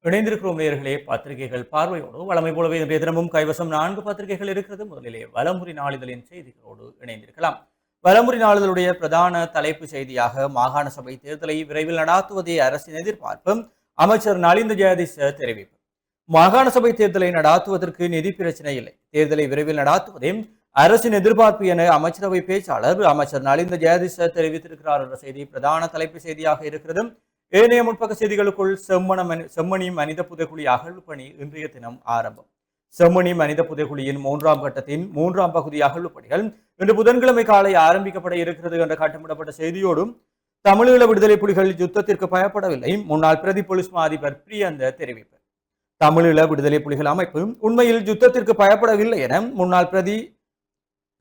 இணைந்திருக்கிறோம் நேயர்களே. பத்திரிகைகள் பார்வையோடு வழமை போலவே இன்றைய தினமும் கைவசம் 4 பத்திரிகைகள் இருக்கிறது. முதலிலே வலம்புரி நாளிதழின் செய்திகளோடு இணைந்திருக்கலாம். வலம்புரி நாளிதழுடைய பிரதான தலைப்பு செய்தியாக மாகாண சபை தேர்தலை விரைவில் நடாத்துவதே அரசின் எதிர்பார்ப்பு. அமைச்சர் நலிந்த ஜெயதிச தெரிவிப்பு. மாகாண சபை தேர்தலை நடாத்துவதற்கு நிதி பிரச்சனை இல்லை, தேர்தலை விரைவில் நடாத்துவதே அரசின் எதிர்பார்ப்பு என அமைச்சரவை பேச்சாளர் அமைச்சர் நலிந்த ஜெயதிச தெரிவித்திருக்கிறார் என்ற செய்தி பிரதான தலைப்பு செய்தியாக இருக்கிறது. ஏனைய முற்பக்க செய்திகளுக்குள் செம்மணி மனித புதைக்குழி அகழ்வு பணி இன்றைய தினம் ஆரம்பம். செம்மணி மனித புதைக்குழியின் 3ஆம் கட்டத்தின் 3ஆம் பகுதி அகழ்வு பணிகள் இன்று புதன்கிழமை காலை ஆரம்பிக்கப்பட இருக்கிறது என்ற கட்டமிடப்பட்ட செய்தியோடும் தமிழீழ விடுதலை புலிகள் யுத்தத்திற்கு பயப்படவில்லை, முன்னாள் பிரதி போலீஸ் மா அதிபர் பிரியந்த தெரிவிப்பு. தமிழீழ விடுதலை புலிகள் அமைப்பு உண்மையில் யுத்தத்திற்கு பயப்படவில்லை என முன்னாள் பிரதி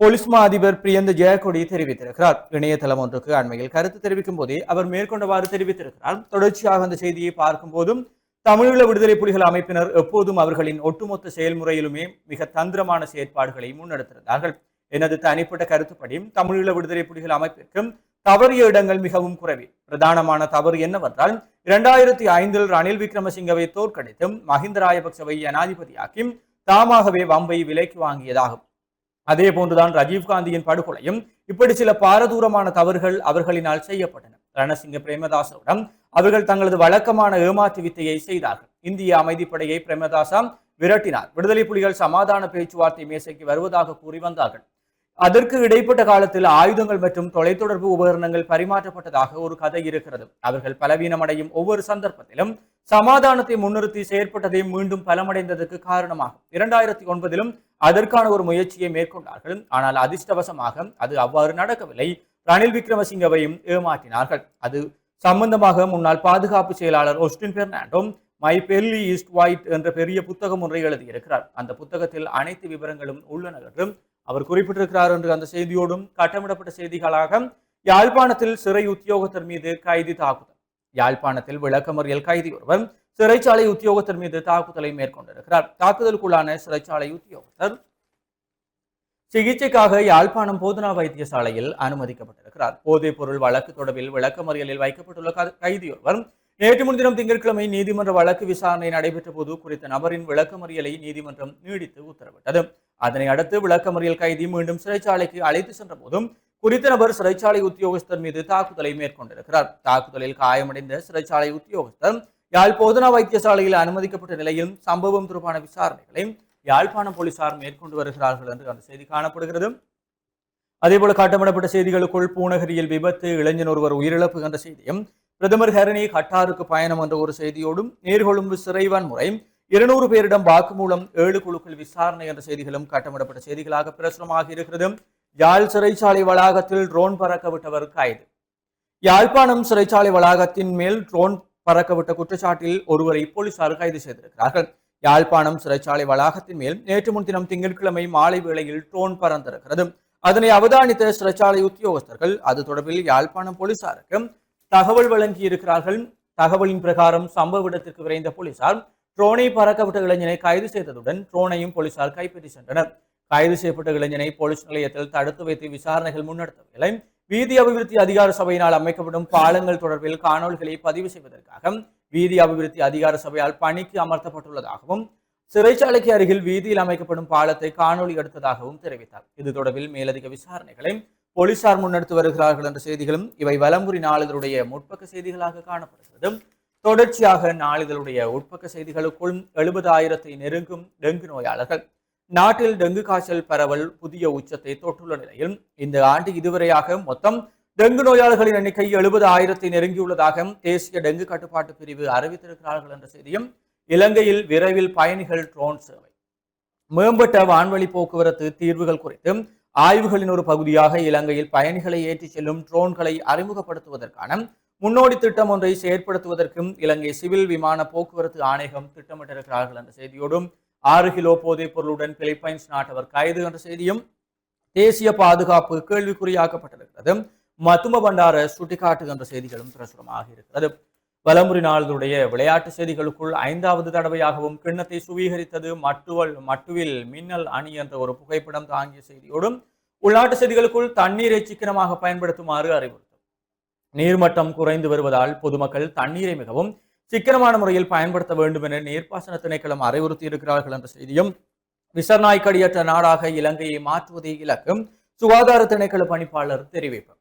போலீஸ் மா அதிபர் பிரியந்த ஜெயக்கொடி தெரிவித்திருக்கிறார். இணையதளம் ஒன்றுக்கு அண்மையில் கருத்து தெரிவிக்கும் போதே அவர் மேற்கொண்டவாறு தெரிவித்திருக்கிறார். தொடர்ச்சியாக அந்த செய்தியை பார்க்கும் போதும் தமிழீழ விடுதலை புலிகள் அமைப்பினர் எப்போதும் அவர்களின் ஒட்டுமொத்த செயல்முறையிலுமே மிக தந்திரமான செயற்பாடுகளை முன்னெடுத்திருந்தார்கள். எனது தனிப்பட்ட கருத்துப்படி தமிழீழ விடுதலை புலிகள் அமைப்பிற்கும் தவறிய இடங்கள் மிகவும் குறைவே. பிரதானமான தவறு என்னவென்றால் 2005 ரணில் விக்ரமசிங்கவை தோற்கடித்தும் மஹிந்த ராஜபக்சவை ஜனாதிபதியாக்கி தாமாகவே வம்பை விலைக்கு வாங்கியதாகும். அதே போன்றுதான் ராஜீவ்காந்தியின் படுகொலையும் இப்படி சில பாரதூரமான தவறுகள் அவர்களினால் செய்யப்பட்டன. ரணசிங்க பிரேமதாசவிடம் அவர்கள் தங்களது வழக்கமான ஏமாற்று வித்தையை செய்தார்கள். இந்திய அமைதிப்படையை பிரேமதாசா விரட்டினார். விடுதலை புலிகள் சமாதான பேச்சுவார்த்தை மேசைக்கு வருவதாக கூறி வந்தார்கள். அதற்கு இடைப்பட்ட காலத்தில் ஆயுதங்கள் மற்றும் தொலைத்தொடர்பு உபகரணங்கள் பரிமாற்றப்பட்டதாக ஒரு கதை இருக்கிறது. அவர்கள் பலவீனமடையும் ஒவ்வொரு சந்தர்ப்பத்திலும் சமாதானத்தை முன்னிறுத்தி செயற்பட்டதை மீண்டும் பலமடைந்ததற்கு காரணமாகும். 2009 அதற்கான ஒரு முயற்சியை மேற்கொண்டார்கள். ஆனால் அதிர்ஷ்டவசமாக அது அவ்வாறு நடக்கவில்லை. ரணில் விக்ரமசிங்கவையும் ஏமாற்றினார்கள். அது சம்பந்தமாக முன்னாள் பாதுகாப்பு செயலாளர் ஒஸ்டின் பெர்னாண்டோ மை பெர்லி ஈஸ்ட் ஒயிட் என்ற பெரிய புத்தகம் ஒன்றை எழுதியிருக்கிறார். அந்த புத்தகத்தில் அனைத்து விவரங்களும் உள்ளன என்றும் அவர் குறிப்பிட்டிருக்கிறார் என்று அந்த செய்தியோடும் கட்டமிடப்பட்ட செய்திகளாக யாழ்ப்பாணத்தில் சிறை உத்தியோகத்தர் மீது கைதி தாக்குதல். யாழ்ப்பாணத்தில் விளக்கமறியல் கைதி ஒருவர் சிறைச்சாலை உத்தியோகத்தர் மீது தாக்குதலை மேற்கொண்டிருக்கிறார். தாக்குதலுக்குள்ளான சிறைச்சாலை உத்தியோகத்தர் சிகிச்சைக்காக யாழ்ப்பாணம் போதனா வைத்தியசாலையில் அனுமதிக்கப்பட்டிருக்கிறார். போதைப் பொருள் வழக்கு தொடர்பில் விளக்கமறியலில் வைக்கப்பட்டுள்ள கைதி ஒருவர் நேற்று முன்தினம் திங்கட்கிழமை நீதிமன்ற வழக்கு விசாரணை நடைபெற்ற போது குறித்த நபரின் விளக்கமறியலை நீதிமன்றம் நீடித்து உத்தரவிட்டது. அதனை அடுத்து விளக்கமறியல் கைதி மீண்டும் சிறைச்சாலைக்கு அழைத்து சென்ற போதும் குறித்த நபர் சிறைச்சாலை உத்தியோகஸ்தர் மீது தாக்குதலை மேற்கொண்டிருக்கிறார். தாக்குதலில் காயமடைந்த சிறைச்சாலை உத்தியோகஸ்தர் யாழ் போதனா வைத்தியசாலையில் அனுமதிக்கப்பட்ட நிலையில் சம்பவம் தொடர்பான விசாரணைகளை யாழ்ப்பாணம் போலீசார் மேற்கொண்டு வருகிறார்கள் என்று அந்த செய்தி காணப்படுகிறது. அதேபோல காட்டமிடப்பட்ட செய்திகளுக்குள் பூநகரியில் விபத்து, இளைஞர் ஒருவர் உயிரிழப்பு என்ற செய்தியும், பிரதமர் ஹரணி கட்டாருக்கு பயணம் என்ற ஒரு செய்தியோடும், நீர்கொழும்பு சிறை வன்முறை 200 பேரிடம் வாக்குமூலம் 7 குழுக்கள் விசாரணை என்ற செய்திகளும் கட்டமிடப்பட்ட செய்திகளாக பிரசுரமாக இருக்கிறது. யாழ் சிறைச்சாலை வளாகத்தில் ட்ரோன் பறக்கவிட்டவர் கைது. யாழ்ப்பாணம் சிறைச்சாலை வளாகத்தின் மேல் ட்ரோன் பறக்கவிட்ட குற்றச்சாட்டில் ஒருவரை போலீசார் கைது செய்திருக்கிறார்கள். யாழ்ப்பாணம் சிறைச்சாலை வளாகத்தின் மேல் நேற்று முன்தினம் திங்கட்கிழமை மாலை வேளையில் ட்ரோன் பறந்திருக்கிறது. அதனை அவதானித்த சிறைச்சாலை உத்தியோகஸ்தர்கள் அது தொடர்பில் யாழ்ப்பாணம் போலீசாருக்கு தகவல் வழங்கி இருக்கிறார்கள். தகவலின் பிரகாரம் சம்பவ இடத்திற்கு விரைந்த போலீசார் ட்ரோனை பறக்கவிட்ட இளைஞனை கைது செய்ததுடன் ட்ரோனையும் போலீசார் கைப்பற்றி சென்றனர். கைது செய்யப்பட்ட இளைஞனை போலீஸ் நிலையத்தில் தடுத்து வைத்து விசாரணைகள் முன்னெடுத்தவர்களை வீதி அபிவிருத்தி அதிகார சபையினால் அமைக்கப்படும் பாலங்கள் தொடர்பில் காணொலிகளை பதிவு செய்வதற்காக வீதி அபிவிருத்தி அதிகார சபையால் பணிக்கு அமர்த்தப்பட்டுள்ளதாகவும் சிறைச்சாலைக்கு அருகில் வீதியில் அமைக்கப்படும் பாலத்தை காணொலி எடுத்ததாகவும் தெரிவித்தார். இது தொடர்பில் மேலதிக விசாரணைகளை போலீசார் முன்னெடுத்து வருகிறார்கள் என்ற செய்திகளும் இவை வலம்புரி நாளிதழுடைய முற்பக்க செய்திகளாக காணப்படுகிறது. தொடர்ச்சியாக நாளிதழுடைய உட்பக்க செய்திகளுக்குள் 70,000 நெருங்கும் டெங்கு நோயாளர்கள். நாட்டில் டெங்கு காய்ச்சல் பரவல் புதிய உச்சத்தை தொட்டுள்ள நிலையில் இந்த ஆண்டு இதுவரையாக மொத்தம் டெங்கு நோயாளர்களின் எண்ணிக்கை 70,000 நெருங்கியுள்ளதாக தேசிய டெங்கு கட்டுப்பாட்டு பிரிவு அறிவித்திருக்கிறார்கள் என்ற செய்தியும், இலங்கையில் விரைவில் பயணிகள் ட்ரோன் சேவை. மேம்பட்ட வான்வழி போக்குவரத்து தீர்வுகள் குறித்து ஆய்வுகளின் ஒரு பகுதியாக இலங்கையில் பயணிகளை ஏற்றிச் செல்லும் ட்ரோன்களை அறிமுகப்படுத்துவதற்கான முன்னோடி திட்டம் ஒன்றை செயற்படுத்துவதற்கும் இலங்கை சிவில் விமான போக்குவரத்து ஆணையம் திட்டமிட்டிருக்கிறார்கள் என்ற செய்தியோடும் 6 கிலோ போதைப் பொருளுடன் பிலிப்பைன்ஸ் நாட்டவர் கைது என்ற செய்தியும், தேசிய பாதுகாப்பு கேள்விக்குறியாக்கப்பட்டிருக்கிறது, மத்தும பண்டார சுட்டிக்காட்டு என்ற செய்திகளும் பிரசுரமாக இருக்கிறது. வலம்புரி நாளுடைய விளையாட்டு செய்திகளுக்குள் 5வது தடவையாகவும் கிண்ணத்தை சுவீகரித்தது மட்டுவில் மின்னல் அணி என்ற ஒரு புகைப்படம் தாங்கிய செய்தியோடும் உள்நாட்டு செய்திகளுக்குள் தண்ணீரை சிக்கனமாக பயன்படுத்துமாறு அறிவுறுத்தும். நீர்மட்டம் குறைந்து வருவதால் பொதுமக்கள் தண்ணீரை மிகவும் சிக்கனமான முறையில் பயன்படுத்த வேண்டும் என நீர்ப்பாசன திணைக்களம் அறிவுறுத்தி இருக்கிறார்கள் என்ற செய்தியும், விசநாய்க்கடியற்ற நாடாக இலங்கையை மாற்றுவதே இலக்கு, சுகாதார திணைக்கள பணிப்பாளர் தெரிவிப்பு.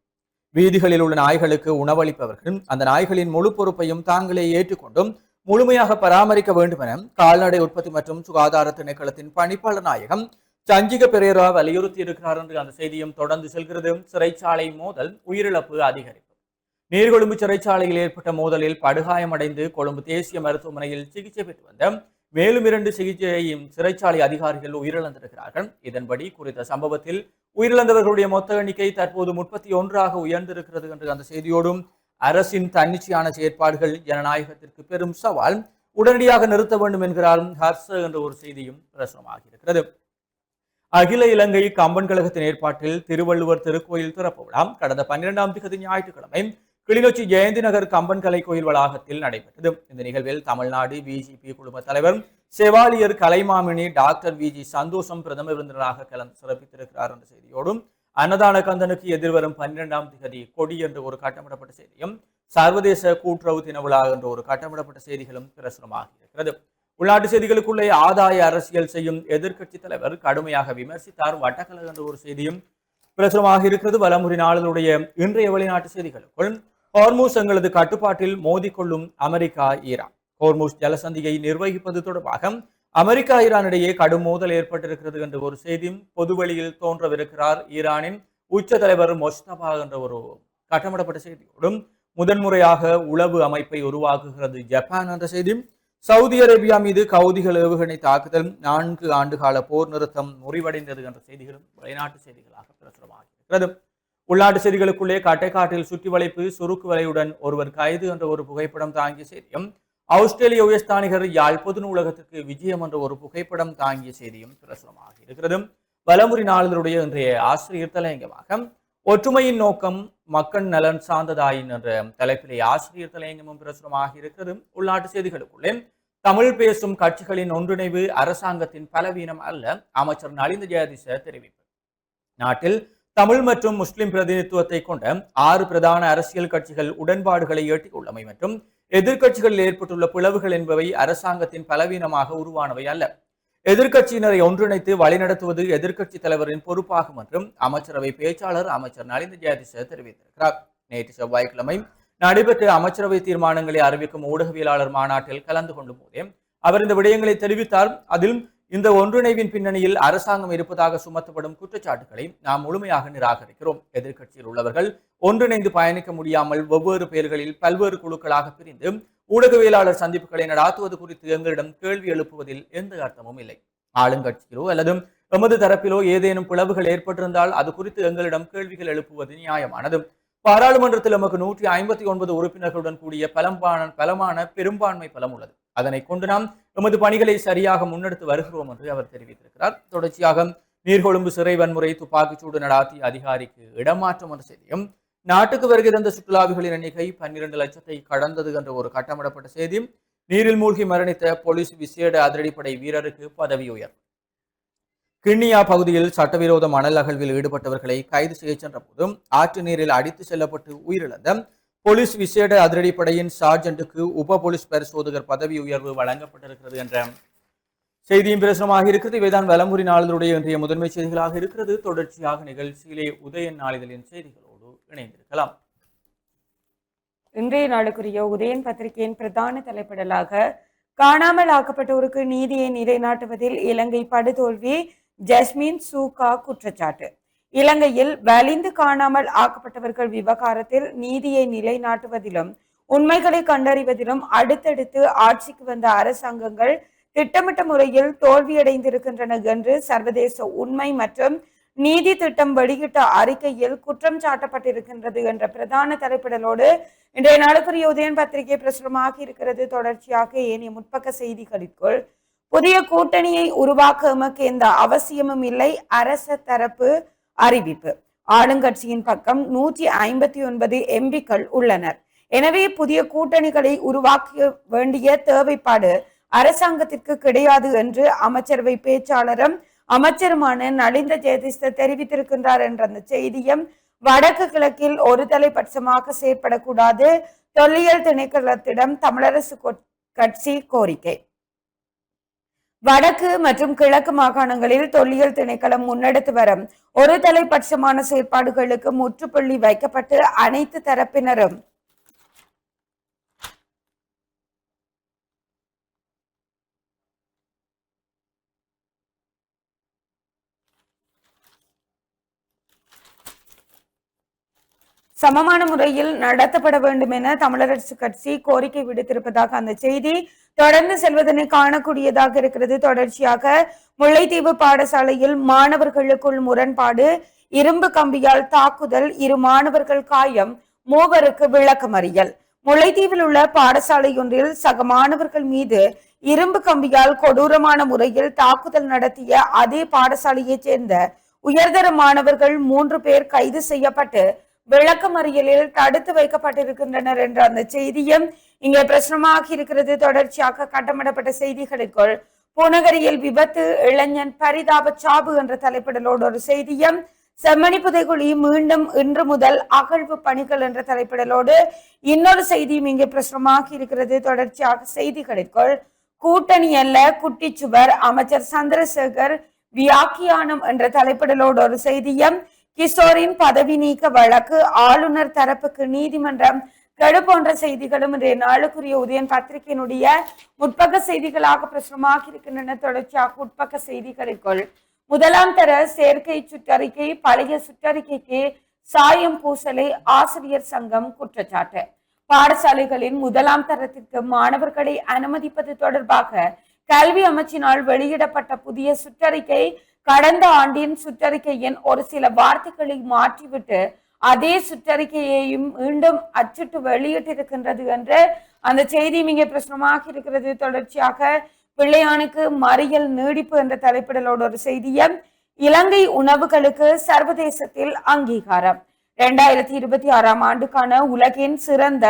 வீதிகளில் உள்ள நாய்களுக்கு உணவளிப்பவர்கள் அந்த நாய்களின் முழு பொறுப்பையும் தாங்களே ஏற்றுக்கொண்டும் முழுமையாக பராமரிக்க வேண்டும் என கால்நடை உற்பத்தி மற்றும் சுகாதார திணைக்களத்தின் பணிப்பாளர் நாயகம் சஞ்சிக பெரேரா வலியுறுத்தி இருக்கிறார் என்று அந்த செய்தியும் தொடர்ந்து செல்கிறது. சிறைச்சாலை மோதல், உயிரிழப்பு அதிகரிப்பு. நீர்கொழும்பு சிறைச்சாலையில் ஏற்பட்ட மோதலில் படுகாயமடைந்து கொழும்பு தேசிய மருத்துவமனையில் சிகிச்சை பெற்று வந்த மேலும் 2 சிறைச்சாலை அதிகாரிகள் உயிரிழந்திருக்கிறார்கள். இதன்படி குறித்த சம்பவத்தில் உயிரிழந்தவர்களுடைய மொத்த எண்ணிக்கை தற்போது 31ஆக உயர்ந்திருக்கிறது என்று அந்த செய்தியோடும், அரசின் தன்னிச்சையான செயற்பாடுகள் ஜனநாயகத்திற்கு பெரும் சவால், உடனடியாக நிறுத்த வேண்டும் என்கிறார் ஹர்ஷ என்ற ஒரு செய்தியும் பிரசுரமாகி இருக்கிறது. அகில இலங்கை கம்பன் கழகத்தின் ஏற்பாட்டில் திருவள்ளுவர் திருக்கோயில் திறப்பு விழா கடந்த 12ஆம் தேதி ஞாயிற்றுக்கிழமை கிளிநொச்சி ஜெயந்தி நகர் கம்பன் கலை கோயில் வளாகத்தில் நடைபெற்றது. இந்த நிகழ்வில் தமிழ்நாடு பிஜேபி குழும தலைவர் செவாலியர் கலைமாமணி டாக்டர் விஜி சந்தோஷம் பிரதம விருந்தினராக கலந்து சிறப்பித்திருக்கிறார் என்ற செய்தியோடும், அன்னதான கந்தனுக்கு எதிர்வரும் 12ஆம் தேதி கொடி என்ற ஒரு கட்டமிடப்பட்ட செய்தியும், சர்வதேச கூட்டுறவு தின விழா என்ற ஒரு கட்டமிடப்பட்ட செய்திகளும் பிரசுரமாகி இருக்கிறது. உள்நாட்டு செய்திகளுக்குள்ளே ஆதாய அரசியல் செய்யும் எதிர்க்கட்சி தலைவர் கடுமையாக விமர்சித்தார் வட்டக்கல என்ற ஒரு செய்தியும் பிரசுரமாக இருக்கிறது. வலமுறை நாளினுடைய இன்றைய வெளிநாட்டு செய்திகளுக்குள், ஹார்மூஸ் எங்களது கட்டுப்பாட்டில் மோதிக்கொள்ளும் அமெரிக்கா ஈரான். ஹார்மூஸ் ஜலசந்தியை நிர்வகிப்பது தொடர்பாக அமெரிக்கா ஈரான் இடையே கடும் மோதல் ஏற்பட்டிருக்கிறது என்ற ஒரு செய்தியும் பொதுவெளியில் தோன்றவிருக்கிறார் ஈரானின் உச்ச தலைவர் மொஸ்தபா என்ற ஒரு கட்டமிடப்பட்ட செய்தியோடும், முதன்முறையாக உளவு அமைப்பை உருவாக்குகிறது ஜப்பான் என்ற செய்தியும், சவுதி அரேபியா மீது கவுதிகள் ஏவுகணை தாக்குதல், 4 ஆண்டுகால போர் நிறுத்தம் முறிவடைந்தது என்ற செய்திகளும் வெளிநாட்டு செய்திகளாக பிரசுரமாகிறது. உள்நாட்டு செய்திகளுக்குள்ளே கட்டைக்காட்டில் சுற்றி வளைப்பு, சுருக்கு வலையுடன் ஒருவர் கைது என்ற ஒரு புகைப்படம் தாங்கிய செய்தியும், ஆஸ்திரேலிய உயர்ஸ்தானிகர் யாழ் பொது நூலகத்திற்கு விஜயம் என்ற ஒரு புகைப்படம் தாங்கிய செய்தியும் பிரசுரமாக இருக்கிறது. வலமுறை நாளினுடைய இன்றைய ஆசிரியர் தலையங்கமாக ஒற்றுமையின் நோக்கம் மக்கள் நலன் சார்ந்ததாயின் என்ற தலைப்பிலே ஆசிரியர் தலையங்கமும் பிரசுரமாக இருக்கிறது. உள்நாட்டு செய்திகளுக்குள்ளே, தமிழ் பேசும் கட்சிகளின் ஒன்றிணைவு அரசாங்கத்தின் பலவீனம் அல்ல, அமைச்சர் நலிந்த ஜெயதிச தெரிவிப்பு. நாட்டில் தமிழ் மற்றும் முஸ்லிம் பிரதிநிதித்துவத்தை கொண்ட 6 பிரதான அரசியல் கட்சிகள் உடன்பாடுகளை எட்டியுள்ளமை மற்றும் எதிர்க்கட்சிகளில் ஏற்பட்டுள்ள பிளவுகள் என்பவை அரசாங்கத்தின் பலவீனமாக உருவானவை அல்ல. எதிர்க்கட்சியினரை ஒன்றிணைத்து வழிநடத்துவது எதிர்க்கட்சி தலைவரின் பொறுப்பாகும் என்றும் அமைச்சரவை பேச்சாளர் அமைச்சர் நலிந்த ஜெயதிச தெரிவித்திருக்கிறார். நேற்று செவ்வாய்க்கிழமை நடைபெற்ற அமைச்சரவை தீர்மானங்களை அறிவிக்கும் ஊடகவியலாளர் மாநாட்டில் கலந்து கொள்ளும் போதே அவர் இந்த விடயங்களை தெரிவித்தார். அதில் இந்த ஒன்றிணைவின் பின்னணியில் அரசாங்கம் இருப்பதாக சுமத்தப்படும் குற்றச்சாட்டுகளை நாம் முழுமையாக நிராகரிக்கிறோம். எதிர்க்கட்சியில் உள்ளவர்கள் ஒன்றிணைந்து பயணிக்க முடியாமல் வெவ்வேறு பெயர்களில் பல்வேறு குழுக்களாக பிரிந்து ஊடகவியலாளர் சந்திப்புகளை நடாத்துவது குறித்து எங்களிடம் கேள்வி எழுப்புவதில் எந்த அர்த்தமும் இல்லை. ஆளுங்கட்சியிலோ அல்லது எமது தரப்பிலோ ஏதேனும் பிளவுகள் ஏற்பட்டிருந்தால் அது குறித்து எங்களிடம் கேள்விகள் எழுப்புவது நியாயமானது. பாராளுமன்றத்தில் நமக்கு 159 உறுப்பினர்களுடன் கூடிய பலமான பெரும்பான்மை பலம் உள்ளது. அதனை கொண்டு நாம் எமது பணிகளை சரியாக முன்னெடுத்து வருகிறோம் என்று அவர் தெரிவித்திருக்கிறார். தொடர்ச்சியாக நீர்கொழும்பு சிறை வன்முறை துப்பாக்கிச்சூடு நடாத்திய அதிகாரிக்கு இடமாற்றம் என்ற செய்தியும், நாட்டுக்கு வருகை தந்த சுற்றுலாவிகளின் எண்ணிக்கை 12 லட்சத்தை கடந்தது என்ற ஒரு கட்டமிடப்பட்ட செய்தியும், நீரில் மூழ்கி மரணித்த போலீஸ் விசேட அதிரடிப்படை வீரருக்கு பதவி உயர்வு. கிண்ணியா பகுதியில் சட்டவிரோத மணல் அகழ்வில் ஈடுபட்டவர்களை கைது செய்ய சென்ற போதும் ஆற்று நீரில் அடித்து செல்லப்பட்டு உயிரிழந்த போலீஸ் விசேட அதிரடிப்படையின் சார்ஜென்ட்டுக்கு உப போலீஸ் பரிசோதகர் பதவி உயர்வு வழங்கப்பட்டிருக்கிறது என்ற செய்தியும் பிரசுரமாக இருக்கிறது. இவைதான் வலமுறை நாளிதழுடைய இன்றைய முதன்மை செய்திகளாக இருக்கிறது. தொடர்ச்சியாக நிகழ்ச்சியிலே உதயன் நாளிதழின் செய்திகளோடு இணைந்திருக்கலாம். இன்றைய நாளுக்குரிய உதயன் பத்திரிகையின் பிரதான தலைப்பிடலாக, காணாமல் ஆக்கப்பட்டோருக்கு நீதியை நிலைநாட்டுவதில் இலங்கை படுதோல்வி, ஜஸ்மின் சூகா குற்றச்சாட்டு. இலங்கையில் வலிந்து காணாமல் ஆக்கப்பட்டவர்கள் விவகாரத்தில் நீதியை நிலைநாட்டுவதிலும் உண்மைகளை கண்டறிவதிலும் அடுத்தடுத்து ஆட்சிக்கு வந்த அரசாங்கங்கள் திட்டமிட்ட முறையில் தோல்வியடைந்திருக்கின்றன என்று சர்வதேச உண்மை மற்றும் நீதி திட்டம் வெளியிட்ட அறிக்கையில் குற்றம் சாட்டப்பட்டிருக்கின்றது என்ற பிரதான தலைப்பிடலோடு இன்றைய நாளுக்குரிய உதயன் பத்திரிகை பிரசுரமாக இருக்கிறது. தொடர்ச்சியாக ஏனைய முற்பக்க செய்திகளுக்குள், புதிய கூட்டணியை உருவாக்க எமக்கு எந்த அவசியமும் இல்லை, அரச தரப்பு அறிவிப்பு. ஆளுங்கட்சியின் பக்கம் 159 எம்பிக்கள் உள்ளனர். எனவே புதிய கூட்டணிகளை உருவாக்க வேண்டிய தேவைப்பாடு அரசாங்கத்திற்கு கிடையாது என்று அமைச்சரவை பேச்சாளரும் அமைச்சருமான நலிந்த ஜெயதிச தெரிவித்திருக்கின்றார் என்ற அந்த செய்தியும், வடக்கு கிழக்கில் ஒரு தலைபட்சமாக செயற்படக்கூடாது, தொல்லியல் திணைக்களத்திடம் தமிழரசு கட்சி கோரிக்கை. வடக்கு மற்றும் கிழக்கு மாகாணங்களில் தொல்லியல் திணைக்களம் முன்னெடுத்து வரும் ஒரு தலைப்பட்சமான செயற்பாடுகளுக்கு முற்றுப்புள்ளி வைக்கப்பட்டு அனைத்து தரப்பினரும் சமமான முறையில் நடத்தப்பட வேண்டும் என தமிழரசு கட்சி கோரிக்கை விடுத்திருப்பதாக அந்த செய்தி தொடர்ந்து செல்வதனை காணக்கூடியதாக இருக்கிறது. தொடர்ச்சியாக முல்லைத்தீவு பாடசாலையில் மாணவர்களுக்குள் முரண்பாடு, இரும்பு கம்பியால் தாக்குதல், 2 மாணவர்கள் காயம், 3 விளக்கமறியல். முல்லைத்தீவில் உள்ள பாடசாலை ஒன்றில் சக மாணவர்கள் மீது இரும்பு கம்பியால் கொடூரமான முறையில் தாக்குதல் நடத்திய அதே பாடசாலையைச் சேர்ந்த உயர்தர மாணவர்கள் 3 பேர் கைது செய்யப்பட்டு விளக்கமறியலில் தடுத்து வைக்கப்பட்டிருக்கின்றனர் என்ற அந்த செய்தியும் இங்கே பிரச்சனமாக இருக்கிறது. தொடர்ச்சியாக கட்டமிடப்பட்ட செய்திகளுக்குள் பூநகரியில் விபத்து, இளைஞன் பரிதாப சாவு என்ற தலைப்பிடலோடு ஒரு செய்தியும், செம்மணி புதைகுழி மீண்டும் இன்று முதல் அகழ்வு பணிகள் என்ற தலைப்பிடலோடு இன்னொரு செய்தியும் இங்கே பிரச்சனமாக இருக்கிறது. தொடர்ச்சியாக செய்திகளுக்குள் கூட்டணி அல்ல குட்டிச்சுவர், அமைச்சர் சந்திரசேகர் வியாக்கியானம் என்ற தலைப்பிடலோடு ஒரு செய்தியும், கிஷோரின் பதவி நீக்க வழக்கு ஆளுநர் தரப்புக்கு நீதிமன்றம் கெடு போன்ற செய்திகளும் இன்றைய நாளுக்குரிய உதயன் பத்திரிகையினுடைய முற்பக்க செய்திகளாக பிரசுரமாக இருக்கின்றன. தொடர்ச்சியாக உட்பக்க செய்திகளுக்குள் முதலாம் தர சேர்க்கை சுற்றறிக்கை, பழைய சுற்றறிக்கைக்கு சாயம் பூசலை ஆசிரியர் சங்கம் குற்றச்சாட்டு. பாடசாலைகளின் முதலாம் தரத்திற்கு மாணவர்களை அனுமதிப்பது தொடர்பாக கல்வி அமைச்சினால் வெளியிடப்பட்ட புதிய சுற்றறிக்கை கடந்த ஆண்டின் சுற்றறிக்கையின் ஒரு சில வார்த்தைகளை மாற்றிவிட்டு அதே சுற்றறிக்கையையும் மீண்டும் அச்சிட்டு வெளியிட்டிருக்கின்றது என்று அந்த செய்தி மிக பிரச்சனமாக இருக்கிறது. தொடர்ச்சியாக பிள்ளையானுக்கு மறியல் நீடிப்பு என்ற தலைப்பிடலோடு ஒரு செய்தியும், இலங்கை உணவுகளுக்கு சர்வதேசத்தில் அங்கீகாரம். 2026 ஆண்டுக்கான உலகின் சிறந்த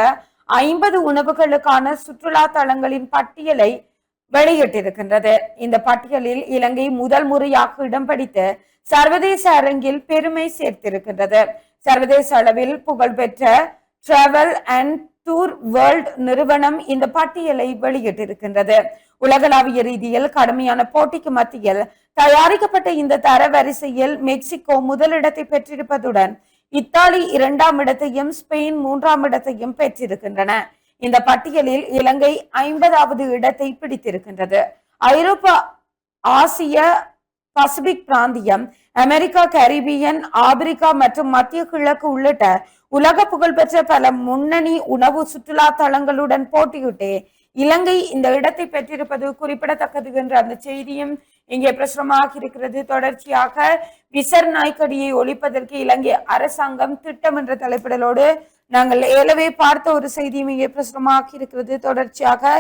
50 உணவுகளுக்கான சுற்றுலா தலங்களின் பட்டியலை வெளியிட்டிருக்கின்றது. இந்த பட்டியலில் இலங்கை முதல் முறையாக இடம் பிடித்து சர்வதேச அரங்கில் பெருமை சேர்த்திருக்கின்றது. சர்வதேச அளவில் புகழ்பெற்ற டிராவல் அண்ட் டூர் வேர்ல்ட் நிறுவனம் இந்த பட்டியலை வெளியிட்டிருக்கின்றது. உலகளாவிய ரீதியில் கடுமையான போட்டிக்கு மத்தியில் தயாரிக்கப்பட்ட இந்த தர வரிசையில் மெக்சிகோ முதலிடத்தை பெற்றிருப்பதுடன் இத்தாலி 2ஆம் இடத்தையும் ஸ்பெயின் 3ஆம் இடத்தையும் பெற்றிருக்கின்றன. இந்த பட்டியலில் இலங்கை 50வது இடத்தை பிடித்திருக்கின்றது. ஐரோப்பா, ஆசிய பசிபிக் பிராந்தியம், அமெரிக்கா, கரிபியன், ஆப்பிரிக்கா மற்றும் மத்திய கிழக்கு உள்ளிட்ட உலக புகழ்பெற்ற பல முன்னணி உணவு சுற்றுலா தலங்களுடன் போட்டியிட்டு இலங்கை இந்த இடத்தை பெற்றிருப்பது குறிப்பிடத்தக்கது என்ற அந்த செய்தியும் இங்கே பிரசுரமாக இருக்கிறது. தொடர்ச்சியாக விசர் நாய்க்கடியை ஒழிப்பதற்கு இலங்கை அரசாங்கம் திட்டம் என்ற தலைப்பிடலோடு நாங்கள் ஏலவே பார்த்த ஒரு செய்தியும் இங்கே பிரசுரமாக இருக்கிறது. தொடர்ச்சியாக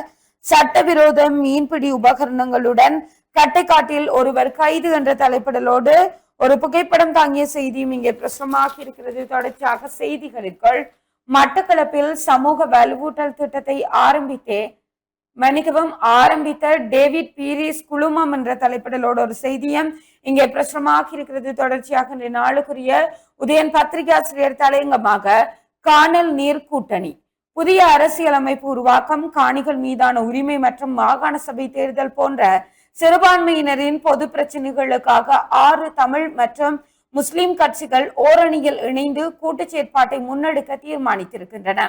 சட்டவிரோத மீன்பிடி உபகரணங்களுடன் கட்டைக்காட்டில் ஒருவர் கைது என்ற தலைப்பிடலோடு ஒரு புகைப்படம் தாங்கிய செய்தியும் இங்கே பிரசுரமாக இருக்கிறது. தொடர்ச்சியாக செய்திகளுக்குள் மட்டக்களப்பில் சமூக வலுவூட்டல் திட்டத்தை ஆரம்பித்த டேவிட் பீரிஸ் குழுமம் என்ற தலைப்பிடலோடு ஒரு செய்தியும் இங்கே பிரசுரமாக இருக்கிறது. தொடர்ச்சியாக இன்றைய நாளுக்குரிய உதயன் பத்திரிகாசிரியர் தலையங்கமாக காணல் நீர் கூட்டணி, புதிய அரசியலமைப்பு உருவாக்கம், காணிகள் மீதான உரிமை மற்றும் மாகாண சபை தேர்தல் போன்ற சிறுபான்மையினரின் பொது பிரச்சனைகளுக்காக 6 தமிழ் மற்றும் முஸ்லிம் கட்சிகள் ஓரணியில் இணைந்து கூட்டு செயற்பாட்டை முன்னெடுக்க தீர்மானித்திருக்கின்றன.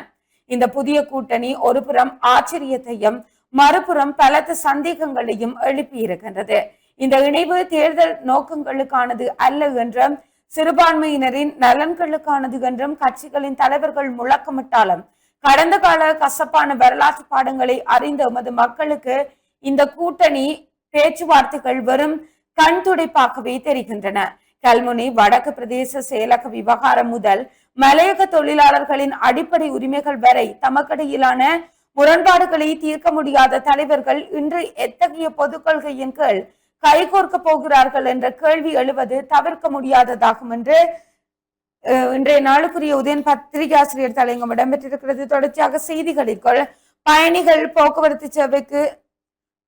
இந்த புதிய கூட்டணி ஒரு புறம் ஆச்சரியத்தையும் மறுபுறம் பலத்த சந்தேகங்களையும் எழுப்பியிருக்கின்றது. இந்த இணைவு தேர்தல் நோக்கங்களுக்கானது அல்ல என்றும் சிறுபான்மையினரின் நலன்களுக்கானது என்றும் கட்சிகளின் தலைவர்கள் முழக்கமிட்டாலும் கடந்த கால கசப்பான வரலாற்று பாடங்களை அறிந்த எமது மக்களுக்கு இந்த கூட்டணி பேச்சுவார்த்தைகள் வெறும் கண் துடைப்பாகவே தெரிகின்றன. கல்முனை வடக்கு பிரதேச செயலக விவகாரம் முதல் மலையக தொழிலாளர்களின் அடிப்படை உரிமைகள் வரை தமக்கிடையிலான முரண்பாடுகளை தீர்க்க முடியாத தலைவர்கள் இன்று எத்தகைய பொது கொள்கையின் கீழ் கைகோர்க்க போகிறார்கள் என்ற கேள்வி எழுவது தவிர்க்க முடியாததாகும் என்று இன்றைய நாளுக்குரிய உதயன் பத்திரிகாசிரியர் தலையங்கம் இடம்பெற்றிருக்கிறது. தொடர்ச்சியாக செய்திகளுக்குள் பயணிகள் போக்குவரத்து சேவைக்கு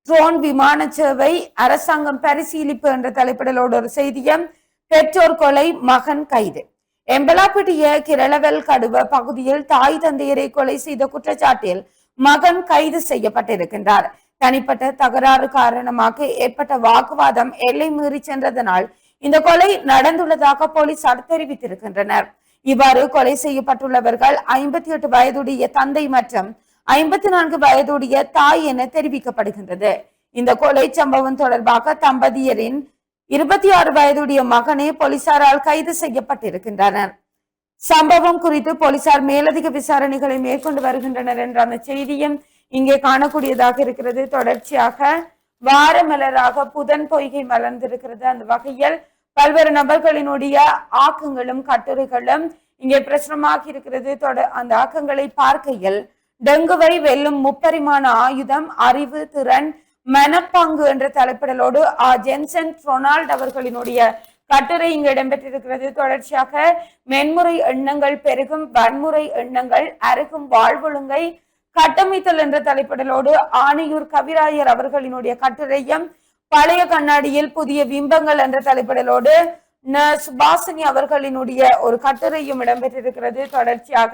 ட்ரோன் விமான சேவை அரசாங்கம் பரிசீலிப்பு என்ற தலைப்பிடலோடு ஒரு செய்தியும், பெற்றோர் கொலை, மகன் கைது. எம்பலாப்பிட்டிய கிரளவல் கடுவ பகுதியில் தாய் தந்தையரை கொலை செய்த குற்றச்சாட்டில் மகன் கைது செய்யப்பட்டிருக்கின்றார். தனிப்பட்ட தகராறு காரணமாக ஏற்பட்ட வாக்குவாதம் எல்லை மீறி சென்றதனால் இந்த கொலை நடந்துள்ளதாக போலீசார் தெரிவித்திருக்கின்றனர். இவ்வாறு கொலை செய்யப்பட்டுள்ளவர்கள் 58 வயதுடைய தந்தை மற்றும் 54 வயதுடைய தாய் என தெரிவிக்கப்படுகின்றது. இந்த கொலை சம்பவம் தொடர்பாக தம்பதியரின் 26 வயதுடைய மகனே போலீசாரால் கைது செய்யப்பட்டிருக்கின்றனர். சம்பவம் குறித்து போலீசார் மேலதிக விசாரணைகளை மேற்கொண்டு வருகின்றனர் என்ற அந்த செய்தியும் இங்கே காணக்கூடியதாக இருக்கிறது. தொடர்ச்சியாக வாரமலராக புதன் பொய்கை மலர்ந்திருக்கிறது. அந்த வகையில் பல்வேறு நபர்களினுடைய ஆக்கங்களும் கட்டுரைகளும் இங்கே பிரசுரமாக இருக்கிறது. அந்த ஆக்கங்களை பார்க்கையில் டெங்குவை வெல்லும் முப்பரிமாண ஆயுதம் அறிவு திறன் மனப்பாங்கு என்ற தலைப்பிடலோடு ஜென்சன் ரொனால்ட் அவர்களினுடைய கட்டுரை இங்கு இடம்பெற்றிருக்கிறது. தொடர்ச்சியாக மென்முறை எண்ணங்கள் பெருகும் வன்முறை எண்ணங்கள் அருகும் வாழ்வொழுங்கை கட்டமைத்தல் என்ற தலைப்பிடலோடு ஆணையூர் கவிராயர் அவர்களினுடைய கட்டுரையும் பழைய கண்ணாடியில் புதிய பிம்பங்கள் என்ற தலைப்பிடலோடு சுபாசினி அவர்களினுடைய ஒரு கட்டுரையும் இடம்பெற்றிருக்கிறது. தொடர்ச்சியாக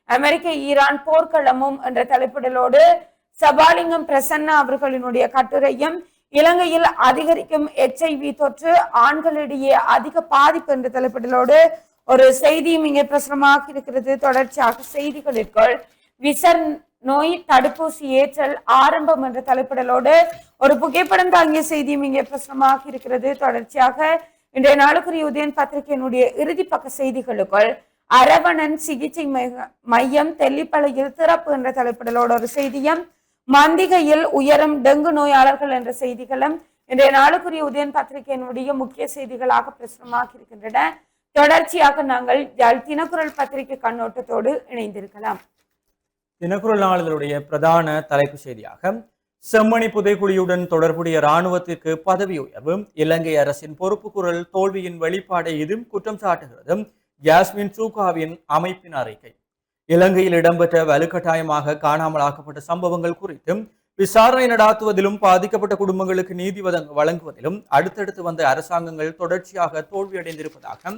அமெரிக்க ஈரான் போர்க்களமும் என்ற தலைப்பிடலோடு சபாலிங்கம் பிரசன்னா அவர்களினுடைய கட்டுரையும் இலங்கையில் அதிகரிக்கும் HIV தொற்று ஆண்களிடையே அதிக பாதிப்பு என்ற தலைப்பிடலோடு ஒரு செய்தியும் இங்கே பிரசுரமாக இருக்கிறது. தொடர்ச்சியாக செய்திகளுக்குள் விசர் நோய் தடுப்பூசி ஏற்றல் ஆரம்பம் என்ற தலைப்பிடலோடு ஒரு புகைப்படம் தாங்கிய செய்தியும் இங்கே பிரசுரமாக இருக்கிறது. தொடர்ச்சியாக இன்றைய நாளுக்குரிய உதயன் பத்திரிகையினுடைய இறுதி பக்க செய்திகளுக்குள் அரவணன் சிகிச்சை மையம் தெல்லிப்பளையில் திறப்பு என்ற தலைப்பிடலோடு ஒரு செய்தியும் மந்திகையில் உயரும் டெங்கு நோயாளர்கள் என்ற செய்திகளும் இன்றைய நாளுக்குரிய உதயன் பத்திரிகையினுடைய முக்கிய செய்திகளாக பிரசுரமாக இருக்கின்றன. தொடர்ச்சியாக நாங்கள் தினக்குரல் பத்திரிகை கண்ணோட்டத்தோடு இணைந்திருக்கலாம். தினக்குரல் நாளிதழுடைய பிரதான தலைப்பு செய்தியாக செம்மணி புதைக்குழியுடன் தொடர்புடைய இராணுவத்திற்கு பதவி உயர்வு, இலங்கை அரசின் பொறுப்பு குரல் தோல்வியின் வெளிப்பாடை இது குற்றம் சாட்டுகிறது. ஜாஸ்மின் சூகாவின் அமைப்பின் அறிக்கை. இலங்கையில் இடம்பெற்ற வலுக்கட்டாயமாக காணாமலாக்கப்பட்ட சம்பவங்கள் குறித்து விசாரணை நடாத்துவதிலும் பாதிக்கப்பட்ட குடும்பங்களுக்கு நீதி வழங்குவதிலும் அடுத்தடுத்து வந்த அரசாங்கங்கள் தொடர்ச்சியாக தோல்வியடைந்திருப்பதாக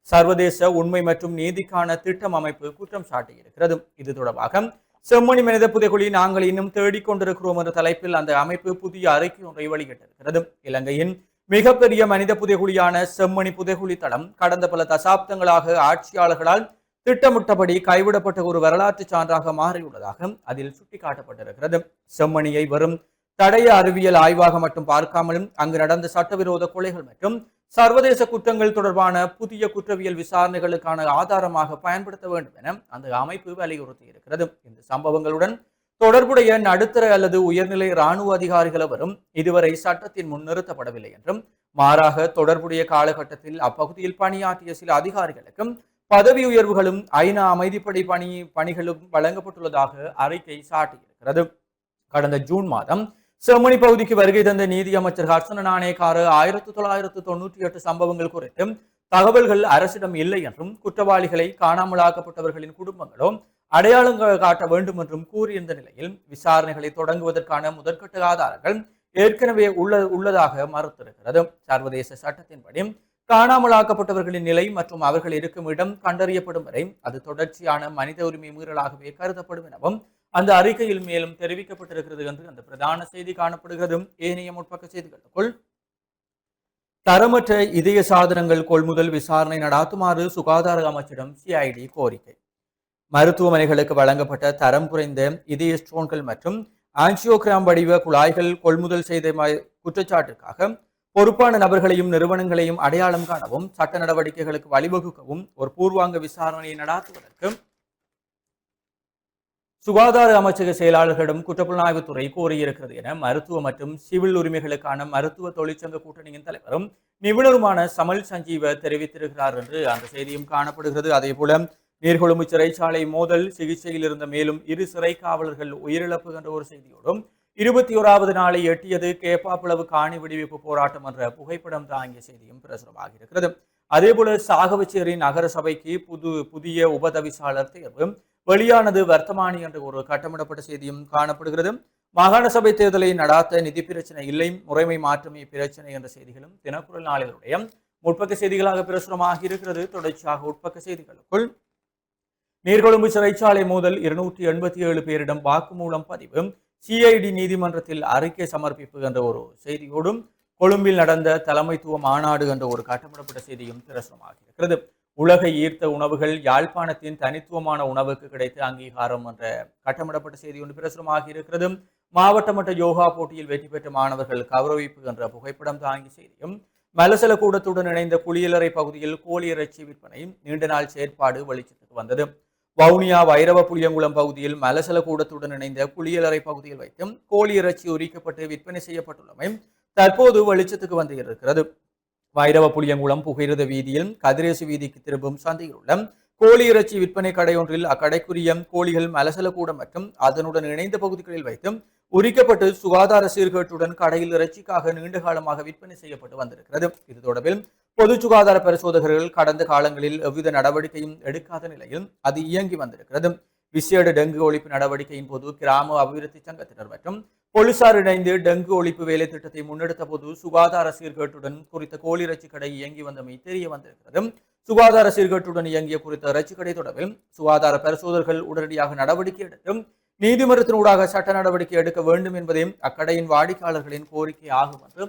சர்வதேச உண்மை மற்றும் நீதிக்கான திட்டம் அமைப்பு குற்றம் சாட்டியிருக்கிறது. இது தொடர்பாக செம்மணி மனித புதைக்குழி நாங்கள் இன்னும் தேடிக்கொண்டிருக்கிறோம் என்ற தலைப்பில் அந்த அமைப்பு புதிய அறிக்கை ஒன்றை வெளியிட்டிருக்கிறது. இலங்கையின் மிகப்பெரிய மனித புதைக்குழியான செம்மணி புதைக்குழி தளம் கடந்த பல தசாப்தங்களாக ஆட்சியாளர்களால் திட்டமிட்டபடி கைவிடப்பட்ட ஒரு வரலாற்று சான்றாக மாறியுள்ளதாக அதில் சுட்டிக்காட்டப்பட்டிருக்கிறது. செம்மணியை வெறும் தடய அறிவியல் ஆய்வாக மட்டும் பார்க்காமலும் அங்கு நடந்த சட்டவிரோத கொலைகள் மற்றும் சர்வதேச குற்றங்கள் தொடர்பான புதிய குற்றவியல் விசாரணைகளுக்கான ஆதாரமாக பயன்படுத்த வேண்டும் என அந்த அமைப்பு வலியுறுத்தி இருக்கிறது. இந்த சம்பவங்களுடன் தொடர்புடைய நடுத்தர அல்லது உயர்நிலை இராணுவ அதிகாரிகள் அவரும் இதுவரை சட்டத்தின் முன் நிறுத்தப்படவில்லை என்றும் மாறாக தொடர்புடைய காலகட்டத்தில் அப்பகுதியில் பணியாற்றிய சில அதிகாரிகளுக்கும் பதவி உயர்வுகளும் ஐநா அமைதிப்படை பணிகளும் வழங்கப்பட்டுள்ளதாக அறிக்கை சாட்டியிருக்கிறது. கடந்த ஜூன் மாதம் செம்மணி பகுதிக்கு வருகை தந்த நீதி அமைச்சர் ஹர்ஷன நாணயக்கார 1998 சம்பவங்கள் குறித்து தகவல்கள் அரசிடம் இல்லை என்றும் குற்றவாளிகளை காணாமலாக்கப்பட்டவர்களின் குடும்பங்களோ அடையாளங்கள் காட்ட வேண்டும் என்றும் கூறியிருந்த நிலையில் விசாரணைகளை தொடங்குவதற்கான முதற்கட்ட ஆதாரங்கள் ஏற்கனவே உள்ளதாக மறுத்திருக்கிறது. சர்வதேச சட்டத்தின்படி காணாமலாக்கப்பட்டவர்களின் நிலை மற்றும் அவர்கள் இருக்கும் இடம் கண்டறியப்படும் வரை அது தொடர்ச்சியான மனித உரிமை மீறலாகவே கருதப்படும் எனவும் அந்த அறிக்கையில் மேலும் தெரிவிக்கப்பட்டிருக்கிறது என்று அந்த பிரதான செய்தி காணப்படுகிறது. ஏனைய முற்பக்க செய்திகளுக்குள் தரமற்ற இதய சாதனங்கள் கொள்முதல் விசாரணை நடாத்துமாறு சுகாதார அமைச்சிடம் CID கோரிக்கை. மருத்துவமனைகளுக்கு வழங்கப்பட்ட தரம் குறைந்த இதய ஸ்டோன்கள் மற்றும் ஆன்ஜியோகிராம் வடிவ குழாய்கள் கொள்முதல் செய்த குற்றச்சாட்டுக்காக பொறுப்பான நபர்களையும் நிறுவனங்களையும் அடையாளம் காணவும் சட்ட நடவடிக்கைகளுக்கு வழிவகுக்கவும் ஒரு பூர்வாங்க விசாரணையை நடாத்துவதற்கு சுகாதார அமைச்சக செயலாளர்களிடம் குற்றப்புலனாய்வுத்துறை கோரியிருக்கிறது என மருத்துவ மற்றும் சிவில் உரிமைகளுக்கான மருத்துவ தொழிற்சங்க கூட்டணியின் தலைவரும் நிபுணருமான சமல் சஞ்சீவ தெரிவித்திருக்கிறார் என்று அந்த செய்தியும் காணப்படுகிறது. அதே போல நீர்கொழும்பு சிறைச்சாலை மோதல் சிகிச்சையில் இருந்த மேலும் 2 சிறை காவலர்கள் உயிரிழப்பு என்ற ஒரு செய்தியோடும் 21வது நாளை எட்டியது கேப்பாப்புலவு காணி விடுவிப்பு போராட்டம் என்ற புகைப்படம் தாங்கிய செய்தியும் பிரசுரமாக இருக்கிறது. அதேபோல சாகவச்சேரி நகர சபைக்கு புதிய உபதவிசாளர் தேர்வு வெளியானது வர்த்தமானி என்ற ஒரு கட்டமிடப்பட்ட செய்தியும் காணப்படுகிறது. மாகாண சபை தேர்தலை நடாத்த நிதி பிரச்சனை இல்லை, முறைமை மாற்றமே பிரச்சனை என்ற செய்திகளும் தினக்குரல் நாளிதழுடைய முற்பக்க செய்திகளாக பிரசுரமாக இருக்கிறது. தொடர்ச்சியாக உட்பக்க செய்திகளுக்குள் நீர்கொழும்பு சிறைச்சாலை மோதல் 287 பேரிடம் வாக்குமூலம் பதிவு, சிஐடி நீதிமன்றத்தில் அறிக்கை சமர்ப்பிப்பு என்ற ஒரு செய்தியோடும் கொழும்பில் நடந்த தலைமைத்துவ மாநாடு என்ற ஒரு கட்டமிடப்பட்ட செய்தியும் பிரசுரமாக இருக்கிறது. உலகை ஈர்த்த உணவுகள், யாழ்ப்பாணத்தின் தனித்துவமான உணவுக்கு கிடைத்த அங்கீகாரம் என்ற கட்டமிடப்பட்ட செய்தி ஒன்று பிரசுரமாக இருக்கிறது. மாவட்ட மட்ட யோகா போட்டியில் வெற்றி பெற்ற மாணவர்கள் கௌரவிப்பு என்ற புகைப்படம் தாங்கிய செய்தியும், மலசல கூடத்துடன் இணைந்த குளியலறை பகுதியில் கோழி இறைச்சி விற்பனை நீண்ட நாள் செயற்பாடு வெளிச்சத்துக்கு வந்தது. வவுனியா வைரவ புளியங்குளம் பகுதியில் மலசல கூடத்துடன் இணைந்த குளியலறை பகுதியில் வைத்தும் கோழி இறைச்சி உரிக்கப்பட்டு விற்பனை செய்யப்பட்டுள்ளமை தற்போது வெளிச்சத்துக்கு வந்து இருக்கிறது. வைரவ புளியங்குளம் புகையிரத வீதியில் கதிரேசு வீதிக்கு திரும்பும் சந்தையில் உள்ள கோழி இறைச்சி விற்பனை கடை ஒன்றில் அக்கடைக்குரிய கோழிகள் மலசல கூடம் மற்றும் அதனுடன் இணைந்த பகுதிகளில் வைத்தும் உரிக்கப்பட்டு சுகாதார சீர்கேட்டுடன் கடையில் இறைச்சிக்காக நீண்ட காலமாக விற்பனை செய்யப்பட்டு வந்திருக்கிறது. இது தொடர்பில் பொது சுகாதார பரிசோதகர்கள் கடந்த காலங்களில் எவ்வித நடவடிக்கையும் எடுக்காத நிலையில் அது இயங்கி வந்திருக்கிறது. விசேட டெங்கு ஒழிப்பு நடவடிக்கையின் போது கிராம அபிவிருத்தி சங்கத்தினர் மற்றும் போலீசார் இணைந்து டெங்கு ஒழிப்பு வேலை திட்டத்தை முன்னெடுத்த போது சுகாதார சீர்கேட்டுடன் குறித்த கோழி இறைச்சி கடை இயங்கி வந்தமை தெரிய வந்திருக்கிறது. சுகாதார சீர்கேட்டுடன் இயங்கிய குறித்த இறைச்சி கடை தொடர்பில் சுகாதார பரிசோதகர்கள் உடனடியாக நடவடிக்கை எடுத்து நீதிமன்றத்தினூடாக சட்ட நடவடிக்கை எடுக்க வேண்டும் என்பதையும் அக்கடையின் வாடிக்கையாளர்களின் கோரிக்கை ஆகும் என்று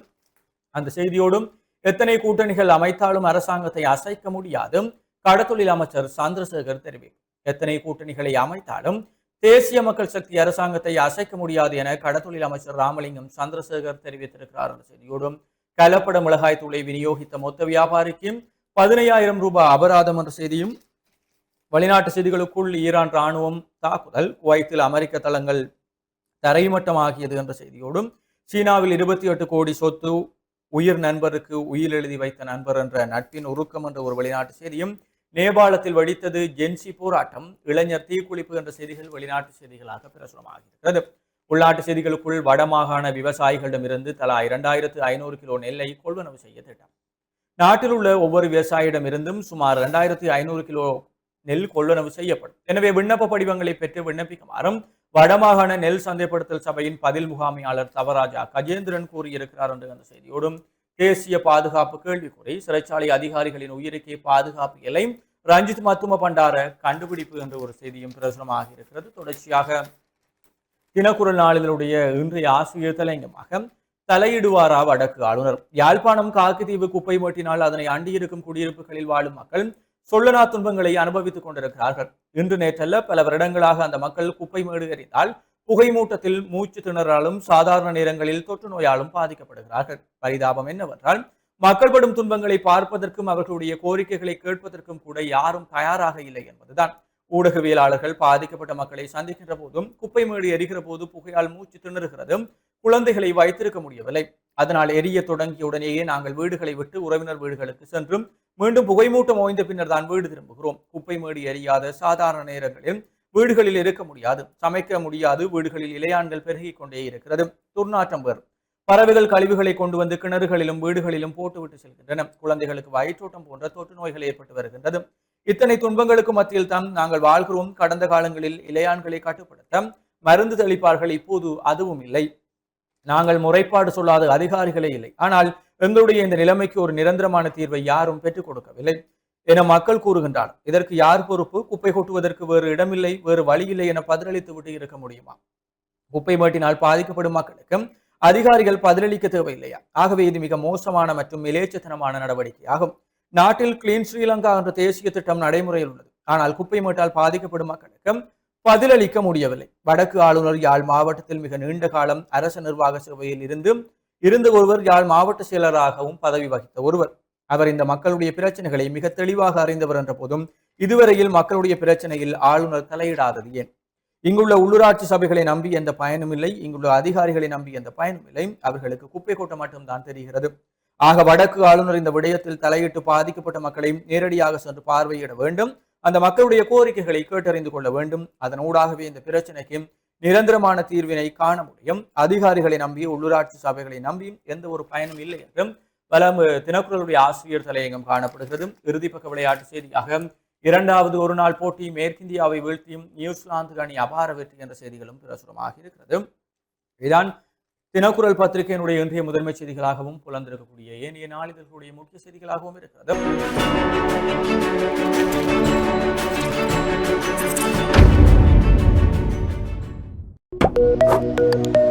அந்த செய்தியோடும், எத்தனை கூட்டணிகள் அமைத்தாலும் அரசாங்கத்தை அசைக்க முடியாது கடத்தொழில் அமைச்சர் சந்திரசேகர் தெரிவித்தார். எத்தனை கூட்டணிகளை அமைத்தாலும் தேசிய மக்கள் சக்தி அரசாங்கத்தை அசைக்க முடியாது என கடத்தொழில் அமைச்சர் ராமலிங்கம் சந்திரசேகர் தெரிவித்திருக்கிறார் என்ற செய்தியோடும், கலப்பட மிளகாய் தூளை விநியோகித்த மொத்த வியாபாரிக்கு 15,000 ரூபாய் அபராதம் என்ற செய்தியும், வெளிநாட்டு செய்திகளுக்குள் ஈரான் ராணுவம் தாக்குதல், குவைத்தில் அமெரிக்க தளங்கள் தரைமட்டமாகியது என்ற செய்தியோடும், சீனாவில் 28 கோடி சொத்து, உயிர் நண்பருக்கு உயிர் எழுதி வைத்த நண்பர் என்ற நட்பின் உருக்கம் என்ற ஒரு வெளிநாட்டு செய்தியும், நேபாளத்தில் வெடித்தது ஜென்சி போராட்டம், இளைஞர் தீக்குளிப்பு என்ற செய்திகள் வெளிநாட்டு செய்திகளாக பிரசுரமாகிறது. உள்நாட்டு செய்திகளுக்குள் வடமாகாண விவசாயிகளிடமிருந்து தலா 2,500 கிலோ நெல்லை கொள்வனவு செய்ய திட்டம். நாட்டில் உள்ள ஒவ்வொரு விவசாயியிடமிருந்தும் சுமார் 2,500 கிலோ நெல் கொள்வனவு செய்யப்படும். எனவே விண்ணப்ப படிவங்களை பெற்று விண்ணப்பிக்குமாறும் வடமாகாண நெல் சந்தைப்படுத்தல் சபையின் பதில் முகாமையாளர் தவராஜா கஜேந்திரன் கூறியிருக்கிறார் என்று அந்த செய்தியோடும், தேசிய பாதுகாப்பு கேள்விக்குறி, சிறைச்சாலை அதிகாரிகளின் உயிருக்கே பாதுகாப்பு இல்லை, ரஞ்சித் மத்தும பண்டார கண்டுபிடிப்பு என்ற ஒரு செய்தியும் பிரசுரமாக இருக்கிறது. தொடர்ச்சியாக தினக்குரல் நாளிதழுடைய இன்றைய ஆசிரியர் தலையங்கமாக தலையிடுவாரா வடக்கு ஆளுநர், யாழ்ப்பாணம் காக்கிதீவு குப்பை மூட்டினால் அதனை அண்டியிருக்கும் குடியிருப்புகளில் வாழும் மக்கள் சொல்லனா துன்பங்களை அனுபவித்துக் கொண்டிருக்கிறார்கள். இன்று நேற்றல்ல பல வருடங்களாக அந்த மக்கள் குப்பை மேடு எறிந்தால் புகை மூட்டத்தில் மூச்சு திணறாலும் சாதாரண நேரங்களில் தொற்று நோயாலும் பாதிக்கப்படுகிறார்கள். பரிதாபம் என்னவென்றால் மக்கள் படும் துன்பங்களை பார்ப்பதற்கும் அவர்களுடைய கோரிக்கைகளை கேட்பதற்கும் கூட யாரும் தயாராக இல்லை என்பதுதான். ஊடகவியலாளர்கள் பாதிக்கப்பட்ட மக்களை சந்திக்கின்ற போதும் குப்பை மேடு எரிகிற போது புகையால் மூச்சு திணறுகிறதும் குழந்தைகளை வைத்திருக்க முடியவில்லை. அதனால் எரிய தொடங்கியவுடனேயே நாங்கள் வீடுகளை விட்டு உறவினர் வீடுகளுக்கு சென்றும் மீண்டும் புகைமூட்டம் ஓய்ந்த பின்னர் தான் வீடு திரும்புகிறோம். குப்பை மேடு எரியாத சாதாரண நேரங்களில் வீடுகளில் இருக்க முடியாது, சமைக்க முடியாது, வீடுகளில் இலையான்கள் பெருகிக் கொண்டே இருக்கிறது, துர்நாற்றம் வேறு. பறவைகள் கழிவுகளை கொண்டு வந்து கிணறுகளிலும் வீடுகளிலும் போட்டுவிட்டு செல்கின்றன. குழந்தைகளுக்கு வயிற்றோட்டம் போன்ற தொற்று நோய்கள் ஏற்பட்டு வருகின்றது. இத்தனை துன்பங்களுக்கு மத்தியில் தான் நாங்கள் வாழ்கிறோம். கடந்த காலங்களில் இலையான்களை கட்டுப்படுத்த மருந்து தெளிப்பார்கள், இப்போது அதுவும் இல்லை. நாங்கள் முறைப்பாடு சொல்லாத அதிகாரிகளே இல்லை. ஆனால் எங்களுடைய இந்த நிலைமைக்கு ஒரு நிரந்தரமான தீர்வை யாரும் பெற்றுக் கொடுக்கவில்லை என மக்கள் கூறுகின்றனர். இதற்கு யார் பொறுப்பு? குப்பை கொட்டுவதற்கு வேறு இடமில்லை, வேறு வழியில்லை என பதிலளித்து விட்டு இருக்க முடியுமா? குப்பை மேட்டினால் பாதிக்கப்படும் மக்களுக்கு அதிகாரிகள் பதிலளிக்க தேவையில்லையா? ஆகவே இது மிக மோசமான மற்றும் மிலேச்சத்தனமான நடவடிக்கையாகும். நாட்டில் கிளீன் ஸ்ரீலங்கா என்ற தேசிய திட்டம் நடைமுறையில் உள்ளது. ஆனால் குப்பை மேட்டால் பாதிக்கப்படும் மக்களுக்கு பதிலளிக்க முடியவில்லை. வடக்கு ஆளுநர் யாழ் மாவட்டத்தில் மிக நீண்ட காலம் அரச நிர்வாக சேவையில் இருந்த ஒருவர், யாழ் மாவட்ட செயலராகவும் பதவி வகித்த ஒருவர். அவர் இந்த மக்களுடைய பிரச்சனைகளை மிக தெளிவாக அறிந்தவர் என்ற போதும் இதுவரையில் மக்களுடைய பிரச்சனையில் ஆளுநர் தலையிடாதது ஏன்? இங்குள்ள உள்ளூராட்சி சபைகளை நம்பி எந்த பயனும் இல்லை, இங்குள்ள அதிகாரிகளை நம்பி எந்த பயனும் இல்லை. அவர்களுக்கு குப்பை கொட்ட மட்டும்தான் தெரிகிறது. ஆக வடக்கு ஆளுநர் இந்த விடயத்தில் தலையிட்டு பாதிக்கப்பட்ட மக்களை நேரடியாக சென்று பார்வையிட வேண்டும். அந்த மக்களுடைய கோரிக்கைகளை கேட்டறிந்து கொள்ள வேண்டும். அதனூடாகவே இந்த பிரச்சனைக்கு நிரந்தரமான தீர்வினை காண முடியும். அதிகாரிகளை நம்பி உள்ளூராட்சி சபைகளை நம்பி எந்த ஒரு பயனும் இல்லை என்றும் பலம் தினக்குரலுடைய ஆசிரியர் தலையங்கம் காணப்படுகிறது. இறுதி பக்க விளையாட்டு செய்தியாக இரண்டாவது ஒரு நாள் போட்டி மேற்கிந்தியாவை வீழ்த்தியும் நியூசிலாந்து அணி அபார வெற்றி என்ற செய்திகளும் பிரசுரமாக இருக்கிறது. இதுதான் தினக்குரல் பத்திரிகையினுடைய இன்றைய முதன்மை செய்திகளாகவும் புலந்திருக்கக்கூடிய ஏனைய நாளிதழ்களுடைய முக்கிய செய்திகளாகவும் இருக்கிறது. வணக்கம்.